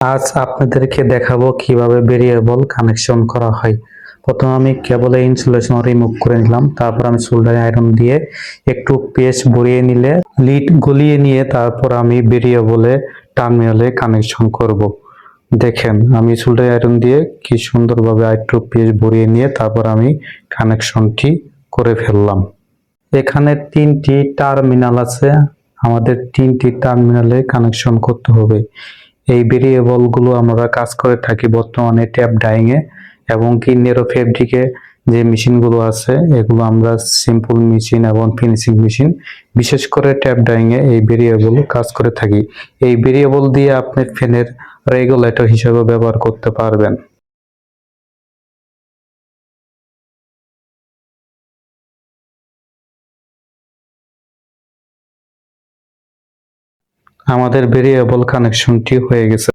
আজ আপনাদেরকে দেখাবো কিভাবে ভেরিয়েবল কানেকশন করা হয়। প্রথমে আমি কেবলের ইনসুলেশন রিমুভ করে নিলাম, তারপর আমি সোল্ডারিং আয়রন দিয়ে একটু পেস্ট ভরিয়ে নিলে লিড গলিয়ে নিয়ে তারপর আমি ভেরিয়েবলে টার্মিনালে কানেকশন করব। দেখেন আমি সোল্ডারিং আয়রন দিয়ে কি সুন্দরভাবে একটু পেস্ট ভরিয়ে নিয়ে তারপর আমি কানেকশনটি করে ফেললাম। এখানে তিনটি টার্মিনাল আছে, আমাদের তিনটি টার্মিনালে কানেকশন করতে হবে। এই ভেরিয়েবল গুলো আমরা কাজ করে থাকি বর্তমানে ট্যাপ ডাইং এ এবং কি নেরো ফেব্রিকে যে মেশিনগুলো আছে এগুলো আমরা সিম্পল মেশিন এবং ফিনিশিং মেশিন বিশেষ করে ট্যাপ ডাইং এ এই ভেরিয়েবল কাজ করে থাকি। এই ভেরিয়েবল দিয়ে আপনি ফ্যানের রেগুলেটর হিসেবে ব্যবহার করতে পারবেন। আমাদের ভেরিয়েবল কানেকশনটি হয়ে গেছে।